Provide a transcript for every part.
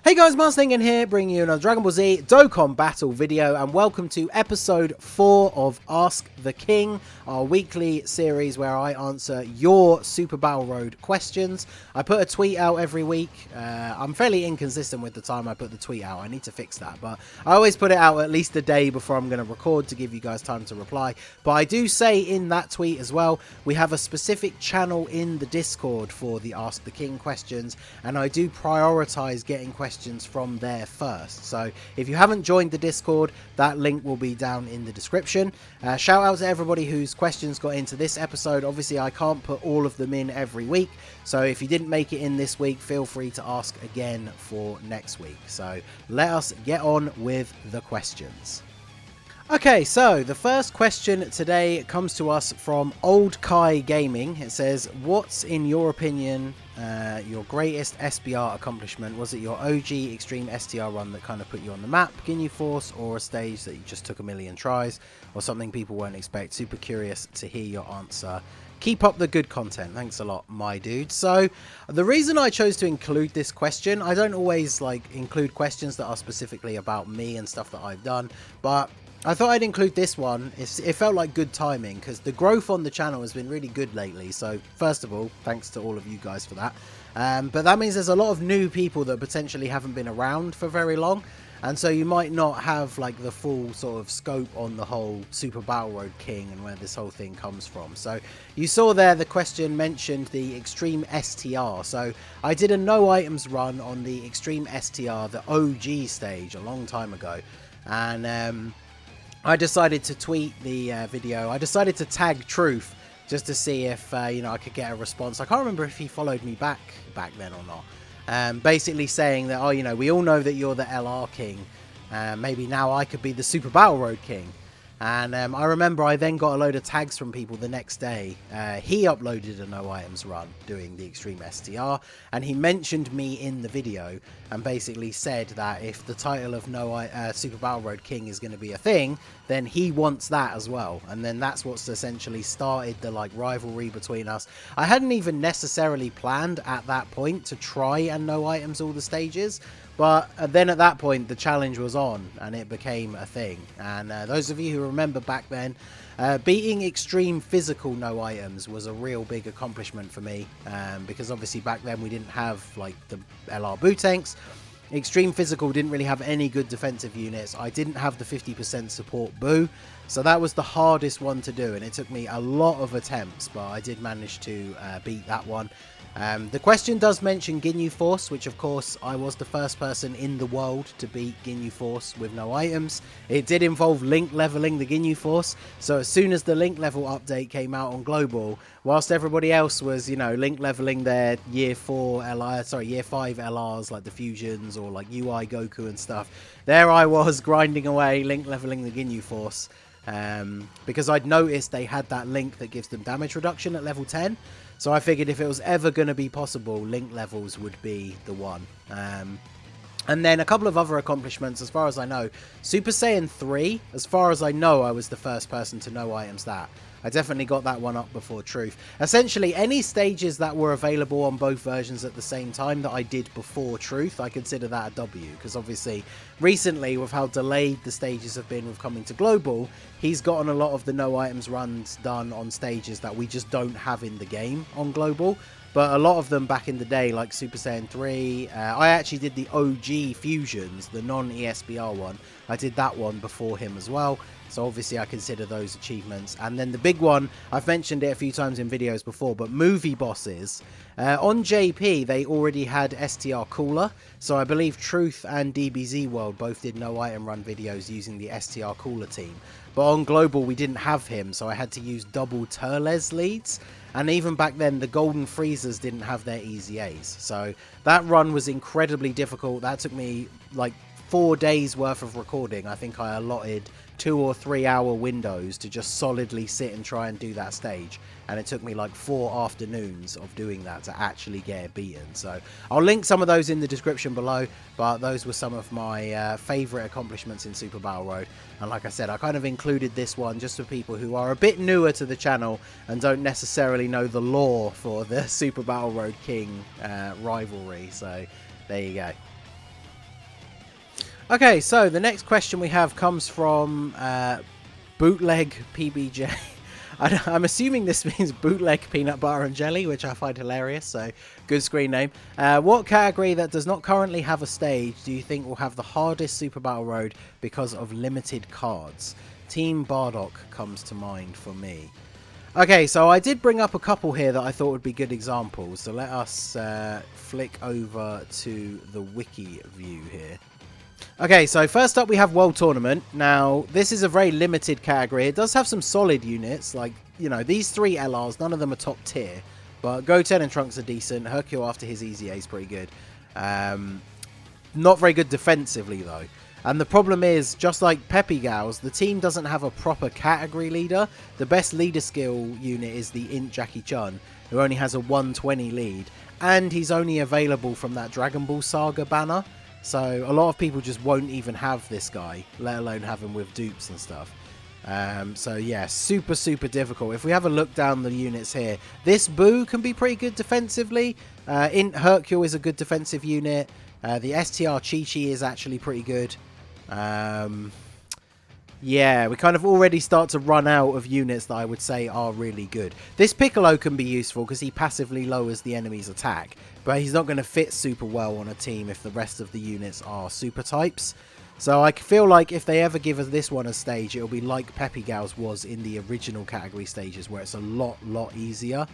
Hey guys, Marsling here, bringing you another Dragon Ball Z Dokkan Battle video, and welcome to episode 4 of Ask the King, our weekly series where I answer your Super Battle Road questions. I put a tweet out every week. I'm fairly inconsistent with the time I put the tweet out. I need to fix that, but I always put it out at least a day before I'm going to record to give you guys time to reply. But I do say in that tweet as well, we have a specific channel in the Discord for the Ask the King questions, and I do prioritize getting questions from there first. So if you haven't joined the Discord, that link will be down in the description. Shout out to everybody whose questions got into this episode. Obviously I can't put all of them in every week, so if you didn't make it in this week, feel free to ask again for next week. So let us get on with the questions. Okay, so the first question today comes to us from OldkaiGaming. It says, what's in your opinion your greatest SBR accomplishment? Was it your OG Extreme STR run that kind of put you on the map, Ginyu Force, or a stage that you just took a million tries, or something people won't expect? Super curious to hear your answer. Keep up the good content. Thanks a lot, my dude. So the reason I chose to include this question, I don't always include questions that are specifically about me and stuff that I've done, but I thought I'd include this one. It felt like good timing because the growth on the channel has been really good lately. So first of all, thanks to all of you guys for that. But that means there's a lot of new people that potentially haven't been around for very long. And so you might not have the full sort of scope on the whole Super Battle Road King and where this whole thing comes from. So you saw there the question mentioned the Extreme STR. So I did a no items run on the Extreme STR, the OG stage, a long time ago. And I decided to tweet the video. I decided to tag Truth just to see if I could get a response. I can't remember if he followed me back then or not. Basically saying that, oh, we all know that you're the LR King. Maybe now I could be the Super Battle Road King. And I remember I then got a load of tags from people the next day. He uploaded a no items run doing the Extreme STR, and he mentioned me in the video and basically said that if the title of Super Battle Road King is going to be a thing, then he wants that as well. And then that's what's essentially started the rivalry between us. I hadn't even necessarily planned at that point to try and no items all the stages, but then at that point the challenge was on and it became a thing. And those of you who remember back then, beating extreme physical no items was a real big accomplishment for me, because obviously back then we didn't have the LR boot tanks. Extreme physical didn't really have any good defensive units. I didn't have the 50% support boo, so that was the hardest one to do, and it took me a lot of attempts, but I did manage to beat that one. The question does mention Ginyu Force, which of course I was the first person in the world to beat Ginyu Force with no items. It did involve link leveling the Ginyu Force, so as soon as the link level update came out on Global, whilst everybody else was, link leveling their year 5 LRs like the Fusions or UI Goku and stuff, there I was grinding away, link leveling the Ginyu Force, because I'd noticed they had that link that gives them damage reduction at level 10. So I figured if it was ever going to be possible, link levels would be the one. And then a couple of other accomplishments, as far as I know. Super Saiyan 3, as far as I know, I was the first person to no items that. I definitely got that one up before Truth. Essentially, any stages that were available on both versions at the same time that I did before Truth, I consider that a W. Because obviously, recently, with how delayed the stages have been with coming to Global, he's gotten a lot of the no items runs done on stages that we just don't have in the game on Global. But a lot of them back in the day, like Super Saiyan 3, I actually did the OG Fusions, the non-ESBR one. I did that one before him as well. So obviously I consider those achievements. And then the big one, I've mentioned it a few times in videos before, but movie bosses. On JP, they already had STR Cooler. So I believe Truth and DBZ World both did no item run videos using the STR Cooler team. But on Global, we didn't have him, so I had to use double Turles leads. And even back then, the Golden Freezers didn't have their Easy A's. So that run was incredibly difficult. That took me 4 days worth of recording. I think I allotted 2 or 3 hour windows to just solidly sit and try and do that stage, and it took me 4 afternoons of doing that to actually get it beaten. So I'll link some of those in the description below, but those were some of my favorite accomplishments in Super Battle Road. And like I said, I kind of included this one just for people who are a bit newer to the channel and don't necessarily know the lore for the Super Battle Road King rivalry. So there you go. Okay, so the next question we have comes from bootlegpbj. I'm assuming this means bootleg peanut butter and jelly, which I find hilarious, so good screen name. What category that does not currently have a stage do you think will have the hardest Super Battle Road because of limited cards? Team Bardock comes to mind for me. Okay, so I did bring up a couple here that I thought would be good examples, so let us flick over to the wiki view here. Okay, so first up we have World Tournament. Now, this is a very limited category. It does have some solid units, like, you know, these 3 LRs, none of them are top tier. But Goten and Trunks are decent. Hercule after his Easy A is pretty good. Not very good defensively, though. And the problem is, just like Peppy Gals, the team doesn't have a proper category leader. The best leader skill unit is the Int Jackie Chun, who only has a 120 lead. And he's only available from that Dragon Ball Saga banner. So a lot of people just won't even have this guy, let alone have him with dupes and stuff. So yeah, super difficult. If we have a look down the units here, this Boo can be pretty good defensively. Int Hercule is a good defensive unit. The STR Chi-Chi is actually pretty good. Yeah, we kind of already start to run out of units that I would say are really good. This Piccolo can be useful because he passively lowers the enemy's attack, but he's not going to fit super well on a team if the rest of the units are super types. So I feel like if they ever give us this one a stage, it'll be like Peppy Gals was in the original category stages, where it's a lot easier.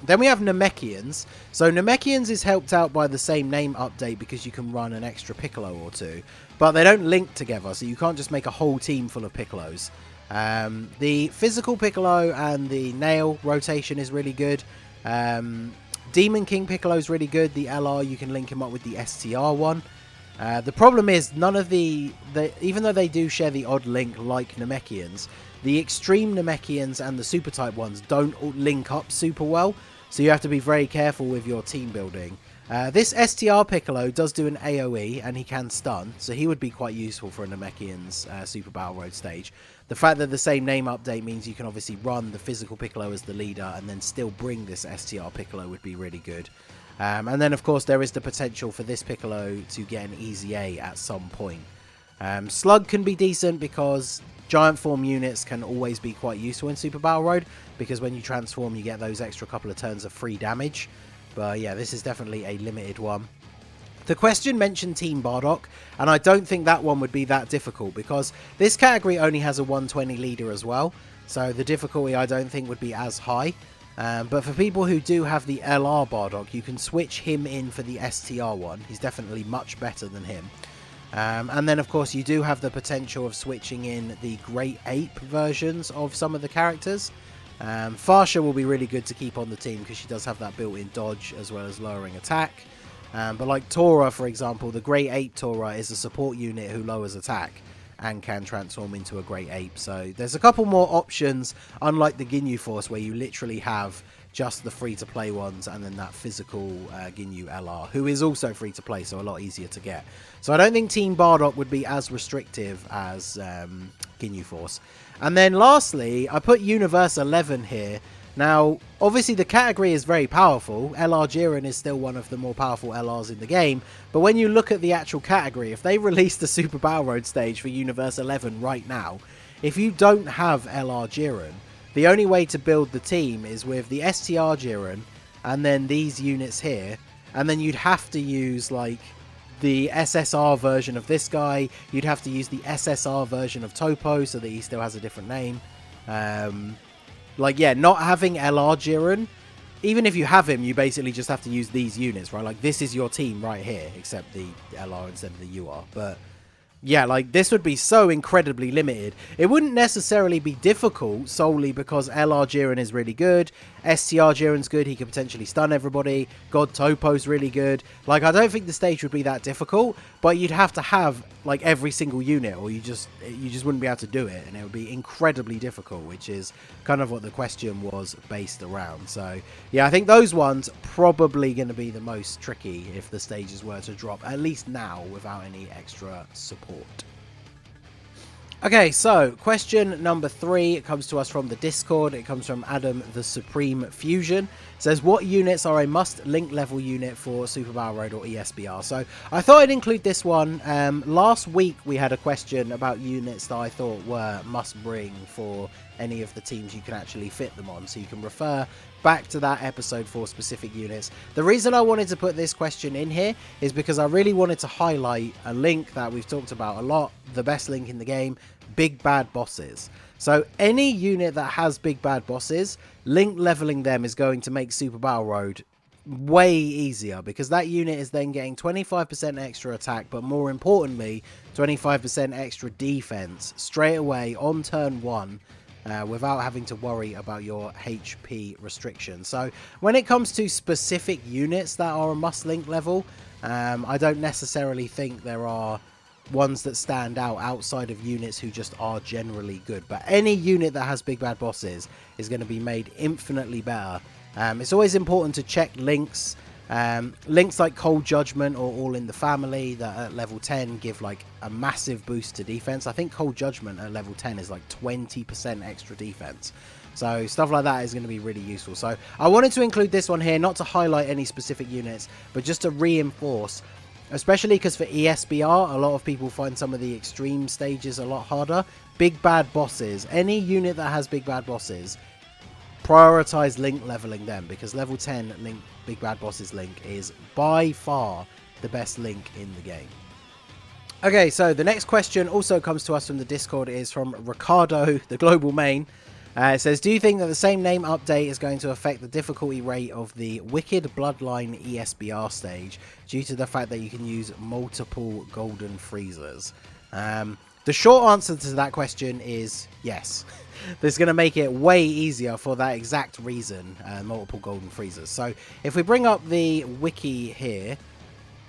Then we have Namekians. So Namekians is helped out by the same name update because you can run an extra Piccolo or 2. But they don't link together, so you can't just make a whole team full of Piccolos. The physical Piccolo and the nail rotation is really good. Demon King Piccolo is really good. The LR, you can link him up with the STR one. The problem is, none of even though they do share the odd link like Namekians, the extreme Namekians and the super type ones don't link up super well, so you have to be very careful with your team building. This STR Piccolo does do an AoE and he can stun, so he would be quite useful for a Namekian's Super Battle Road stage. The fact that the same name update means you can obviously run the physical Piccolo as the leader and then still bring this STR Piccolo would be really good. And then of course there is the potential for this Piccolo to get an Easy A at some point. Slug can be decent because giant form units can always be quite useful in Super Battle Road, because when you transform you get those extra couple of turns of free damage. But yeah, this is definitely a limited one. The question mentioned Team Bardock, and I don't think that one would be that difficult because this category only has a 120 leader as well, so the difficulty I don't think would be as high. But for people who do have the LR Bardock, you can switch him in for the STR one. He's definitely much better than him. And then of course you do have the potential of switching in the Great Ape versions of some of the characters. Farsha will be really good to keep on the team because she does have that built-in dodge as well as lowering attack. But like Tora, for example, the Great Ape Tora is a support unit who lowers attack and can transform into a Great Ape. So there's a couple more options, unlike the Ginyu Force, where you literally have just the free-to-play ones and then that physical Ginyu LR, who is also free-to-play, so a lot easier to get. So I don't think Team Bardock would be as restrictive as Ginyu Force. And then lastly, I put Universe 11 here. Now, obviously the category is very powerful. LR Jiren is still one of the more powerful LRs in the game. But when you look at the actual category, if they released the Super Battle Road stage for Universe 11 right now, if you don't have LR Jiren, the only way to build the team is with the STR Jiren and then these units here. And then you'd have to use like the SSR version of this guy. You'd have to use the SSR version of Topo so that he still has a different name. Like, yeah, not having LR Jiren, even if you have him, you basically just have to use these units, right? Like, this is your team right here, except the LR instead of the UR. But yeah, like, this would be so incredibly limited. It wouldn't necessarily be difficult solely because LR Jiren is really good. STR Jiren's good. He could potentially stun everybody. God Topo's really good. Like, I don't think the stage would be that difficult, but you'd have to have, like, every single unit, or you just wouldn't be able to do it, and it would be incredibly difficult, which is kind of what the question was based around. So, yeah, I think those ones probably going to be the most tricky if the stages were to drop, at least now, without any extra support. Okay, so question number 3 comes to us from the Discord. It comes from Adam the Supreme Fusion. It says, what units are a must link level unit for Super Battle Road or ESBR? So I thought I'd include this one. Last week we had a question about units that I thought were must bring for any of the teams you can actually fit them on. So you can refer back to that episode for specific units. The reason I wanted to put this question in here is because I really wanted to highlight a link that we've talked about a lot, the best link in the game, big bad bosses. So any unit that has big bad bosses, link leveling them is going to make Super Battle Road way easier, because that unit is then getting 25% extra attack, but more importantly 25% extra defense straight away on turn 1. Without having to worry about your HP restrictions. So when it comes to specific units that are a must link level, I don't necessarily think there are ones that stand out outside of units who just are generally good. But any unit that has big bad bosses is going to be made infinitely better. It's always important to check links. Links like Cold Judgment or All in the Family that at level 10 give like a massive boost to defense. I think Cold Judgment at level 10 is like 20% extra defense. So stuff like that is going to be really useful. So I wanted to include this one here, not to highlight any specific units, but just to reinforce, especially because for ESBR, a lot of people find some of the extreme stages a lot harder. Big bad bosses, any unit that has big bad bosses, prioritize link leveling them, because level 10 link big bad bosses link is by far the best link in the game. Okay, so the next question also comes to us from the Discord. It is from Ricardo, the global main. It says, do you think that the same name update is going to affect the difficulty rate of the Wicked Bloodline ESBR stage due to the fact that you can use multiple golden freezers? The short answer to that question is yes. This is going to make it way easier for that exact reason, multiple golden freezers. So if we bring up the wiki here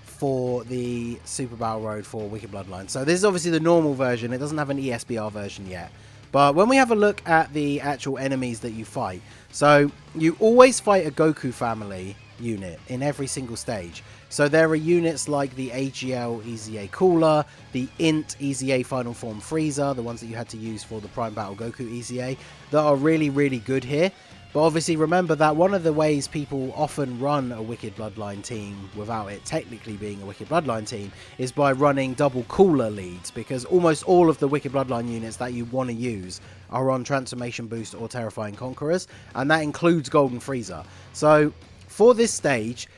for the Super Battle Road for Wicked Bloodline. So this is obviously the normal version. It doesn't have an ESBR version yet. But when we have a look at the actual enemies that you fight, so you always fight a Goku family unit in every single stage. So there are units like the AGL EZA Cooler, the INT EZA Final Form Freezer, the ones that you had to use for the Prime Battle Goku EZA, that are really, really good here. But obviously remember that one of the ways people often run a Wicked Bloodline team without it technically being a Wicked Bloodline team is by running double cooler leads, because almost all of the Wicked Bloodline units that you want to use are on Transformation Boost or Terrifying Conquerors, and that includes Golden Freezer. So for this stage,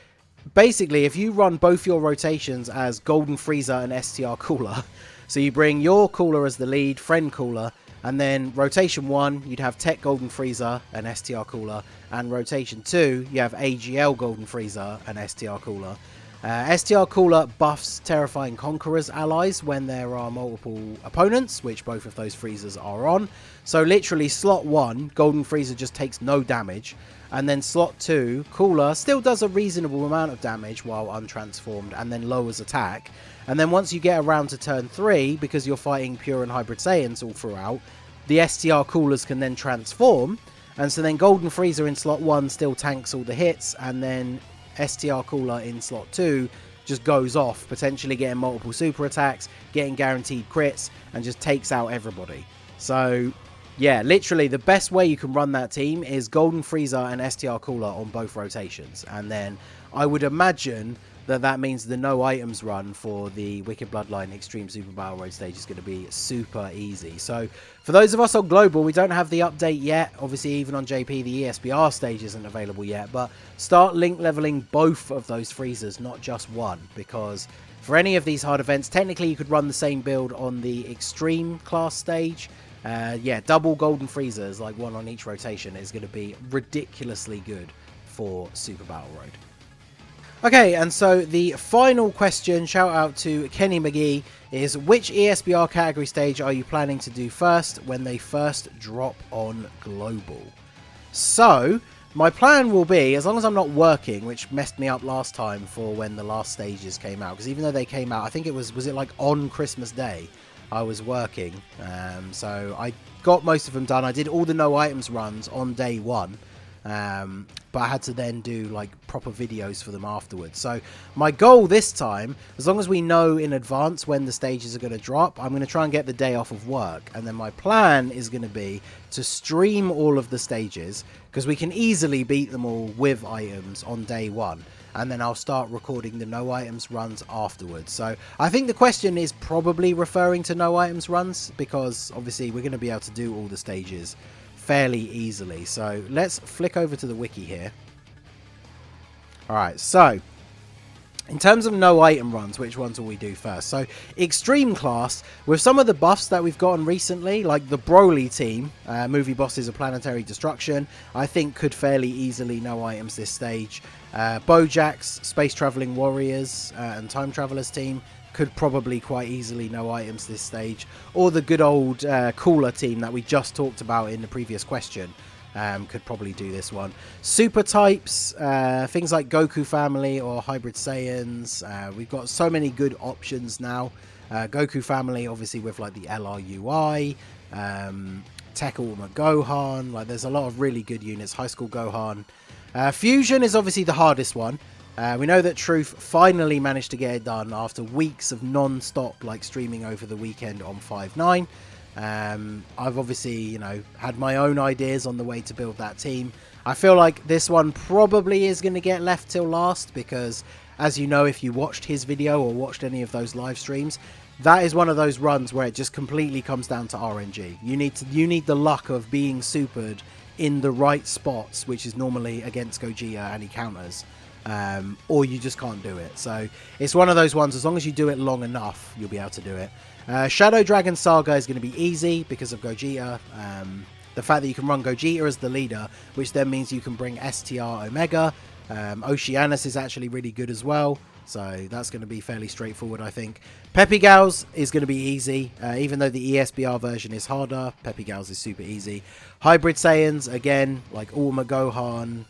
basically if you run both your rotations as Golden Freezer and STR Cooler, so you bring your Cooler as the lead, Friend Cooler, and then rotation 1, you'd have Tech Golden Freezer and STR Cooler. And rotation 2, you have AGL Golden Freezer and STR Cooler. STR Cooler buffs Terrifying Conquerors allies when there are multiple opponents, which both of those freezers are on. So literally slot 1, Golden Freezer just takes no damage. And then slot 2, Cooler still does a reasonable amount of damage while untransformed and then lowers attack. And then once you get around to turn 3, because you're fighting Pure and Hybrid Saiyans all throughout, the STR Coolers can then transform. And so then Golden Freezer in slot 1 still tanks all the hits, and then STR Cooler in slot 2 just goes off, potentially getting multiple super attacks, getting guaranteed crits, and just takes out everybody. So yeah, literally the best way you can run that team is Golden Freezer and STR Cooler on both rotations. And then I would imagine that means the no items run for the Wicked Bloodline Extreme Super Battle Road stage is going to be super easy. So for those of us on Global, we don't have the update yet. Obviously, even on JP, the ESBR stage isn't available yet. But start link leveling both of those freezers, not just one. Because for any of these hard events, technically you could run the same build on the Extreme class stage. Yeah, double golden freezers, like one on each rotation, is going to be ridiculously good for Super Battle Road. Okay, and so the final question, shout out to Kenny McGee, is which ESBR category stage are you planning to do first when they first drop on Global? So my plan will be, as long as I'm not working, which messed me up last time for when the last stages came out, because even though they came out, I think it was it like on Christmas Day, I was working, so I got most of them done. I did all the no items runs on day 1. But I had to then do like proper videos for them afterwards. So my goal this time, as long as we know in advance when the stages are going to drop, I'm going to try and get the day off of work. And then my plan is going to be to stream all of the stages, because we can easily beat them all with items on day one. And then I'll start recording the no items runs afterwards. So I think the question is probably referring to no items runs, because obviously we're going to be able to do all the stages fairly easily. So let's flick over to the wiki here. Alright, so in terms of no item runs, which ones will we do first? So extreme class, with some of the buffs that we've gotten recently, like the Broly team, movie bosses of planetary destruction, I think could fairly easily no items this stage. Bojack's space traveling warriors and time travelers team could probably quite easily no items this stage. Or the good old cooler team that we just talked about in the previous question could probably do this one. Super types, things like Goku family or hybrid Saiyans. We've got so many good options now. Goku family obviously with like the LRUI, Tech Ultimate Gohan, like there's a lot of really good units. High School Gohan. Fusion is obviously the hardest one. We know that Truth finally managed to get it done after weeks of non-stop like streaming over the weekend on 5/9. I've obviously, you know, had my own ideas on the way to build that team. I feel like this one probably is going to get left till last, because as you know, if you watched his video or watched any of those live streams, that is one of those runs where it just completely comes down to RNG. You need the luck of being supered in the right spots, which is normally against Gogeta and he counters, or you just can't do it. So it's one of those ones, as long as you do it long enough, you'll be able to do it. Shadow Dragon Saga is going to be easy because of Gogeta. The fact that you can run Gogeta as the leader, which then means you can bring STR Omega. Oceanus is actually really good as well, so that's going to be fairly straightforward, I think. Peppy Gals is going to be easy, even though the ESBR version is harder. Peppy Gals is super easy. Hybrid Saiyans, again, like Ultimate Gohan,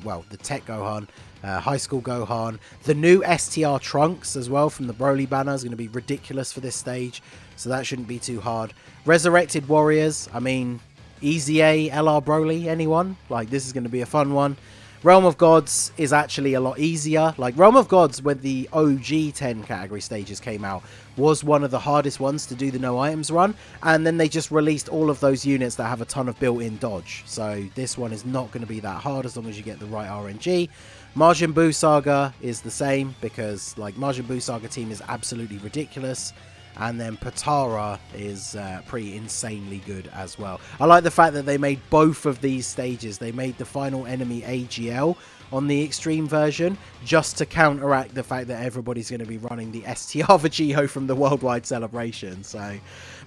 well, the Tech Gohan, High School Gohan. The new STR Trunks as well from the Broly banner is going to be ridiculous for this stage, so that shouldn't be too hard. Resurrected Warriors, I mean, Easy A, LR Broly, anyone? Like, this is going to be a fun one. Realm of Gods is actually a lot easier. Like, Realm of Gods, when the OG 10 category stages came out, was one of the hardest ones to do the no items run, and then they just released all of those units that have a ton of built-in dodge. So this one is not going to be that hard as long as you get the right RNG. Majin Buu Saga is the same, because like Majin Buu Saga team is absolutely ridiculous. And then Patara is pretty insanely good as well. I like the fact that they made both of these stages. They made the final enemy AGL on the extreme version, just to counteract the fact that everybody's going to be running the STR Vegito from the worldwide celebration. So,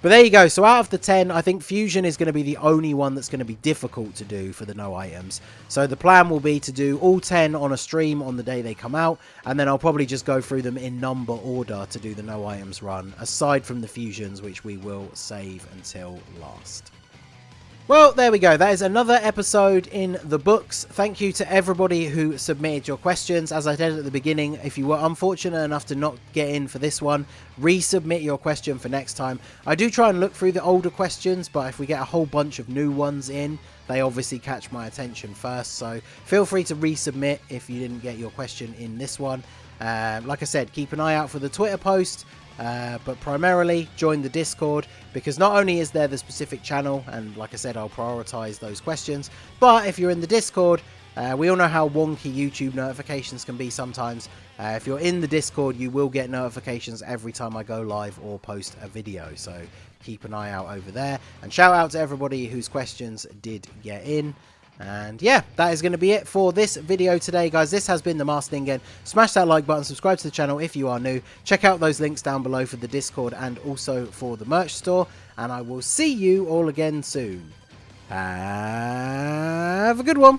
but there you go. So out of the 10, I think Fusion is going to be the only one that's going to be difficult to do for the no items. So the plan will be to do all 10 on a stream on the day they come out, and then I'll probably just go through them in number order to do the no items run, aside from the fusions, which we will save until last. Well, there we go. That is another episode in the books. Thank you to everybody who submitted your questions. As I said at the beginning, if you were unfortunate enough to not get in for this one, resubmit your question for next time. I do try and look through the older questions, but if we get a whole bunch of new ones in, they obviously catch my attention first. So feel free to resubmit if you didn't get your question in this one. Like I said, keep an eye out for the Twitter post. But primarily join the Discord, because not only is there the specific channel, and like I said, I'll prioritize those questions, but if you're in the Discord, we all know how wonky YouTube notifications can be sometimes. If you're in the Discord, you will get notifications every time I go live or post a video, so keep an eye out over there. And shout out to everybody whose questions did get in. And yeah, that is going to be it for this video today, guys. This has been the Master Ningen. Smash that like button, subscribe to the channel if you are new. Check out those links down below for the Discord and also for the merch store. And I will see you all again soon. Have a good one.